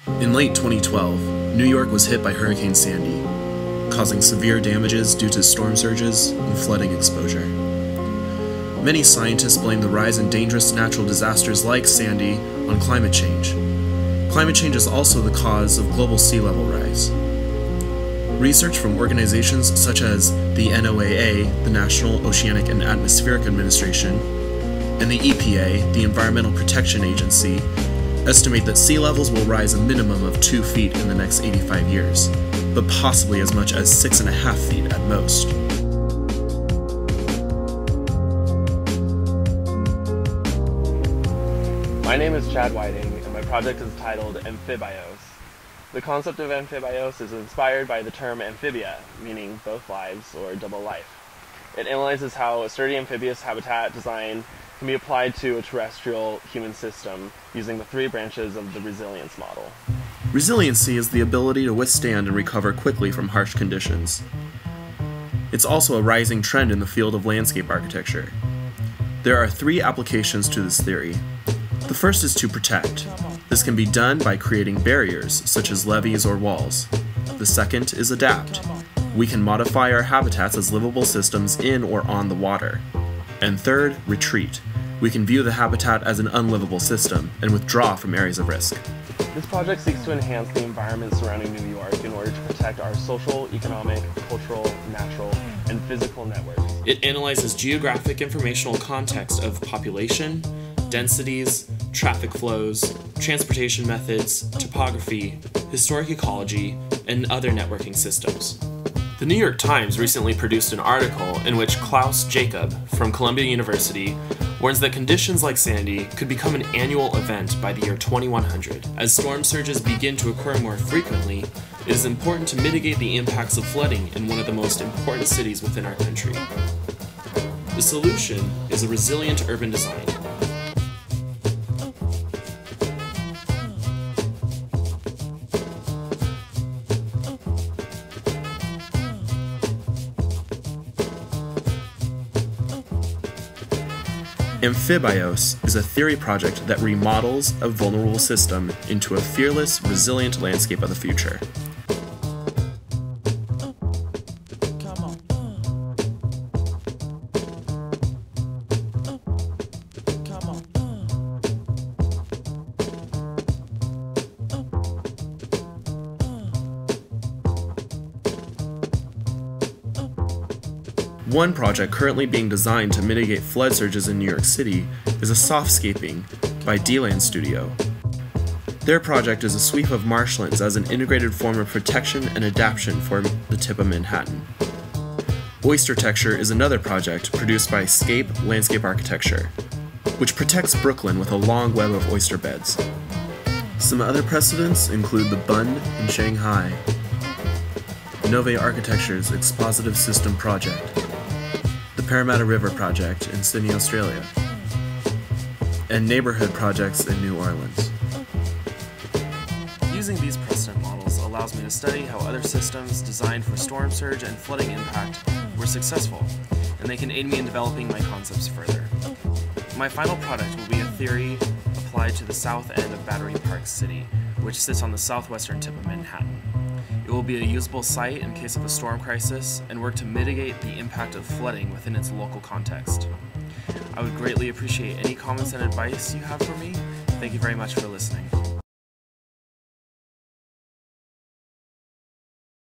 In late 2012, New York was hit by Hurricane Sandy, causing severe damages due to storm surges and flooding exposure. Many scientists blame the rise in dangerous natural disasters like Sandy on climate change. Climate change is also the cause of global sea level rise. Research from organizations such as the NOAA, the National Oceanic and Atmospheric Administration, and the EPA, the Environmental Protection Agency, estimate that sea levels will rise a minimum of 2 feet in the next 85 years, but possibly as much as 6.5 feet at most. My name is Chad Whiting, and my project is titled AmphiBios. The concept of AmphiBios is inspired by the term amphibia, meaning both lives or double life. It analyzes how a sturdy amphibious habitat design can be applied to a terrestrial human system using the 3 branches of the resilience model. Resiliency is the ability to withstand and recover quickly from harsh conditions. It's also a rising trend in the field of landscape architecture. There are 3 applications to this theory. The first is to protect. This can be done by creating barriers, such as levees or walls. The second is adapt. We can modify our habitats as livable systems in or on the water. And third, retreat. We can view the habitat as an unlivable system and withdraw from areas of risk. This project seeks to enhance the environment surrounding New York in order to protect our social, economic, cultural, natural, and physical networks. It analyzes geographic informational context of population, densities, traffic flows, transportation methods, topography, historic ecology, and other networking systems. The New York Times recently produced an article in which Klaus Jacob from Columbia University warns that conditions like Sandy could become an annual event by the year 2100. As storm surges begin to occur more frequently, it is important to mitigate the impacts of flooding in one of the most important cities within our country. The solution is a resilient urban design. AmphiBios is a theory project that remodels a vulnerable system into a fearless, resilient landscape of the future. One project currently being designed to mitigate flood surges in New York City is a softscaping by D-Land Studio. Their project is a sweep of marshlands as an integrated form of protection and adaptation for the tip of Manhattan. Oyster Texture is another project produced by Scape Landscape Architecture, which protects Brooklyn with a long web of oyster beds. Some other precedents include the Bund in Shanghai, Nove Architecture's Expositive System Project, the Parramatta River Project in Sydney, Australia, and neighborhood projects in New Orleans. Using these precedent models allows me to study how other systems designed for storm surge and flooding impact were successful, and they can aid me in developing my concepts further. My final product will be a theory applied to the south end of Battery Park City, which sits on the southwestern tip of Manhattan. It will be a usable site in case of a storm crisis and work to mitigate the impact of flooding within its local context. I would greatly appreciate any comments and advice you have for me. Thank you very much for listening.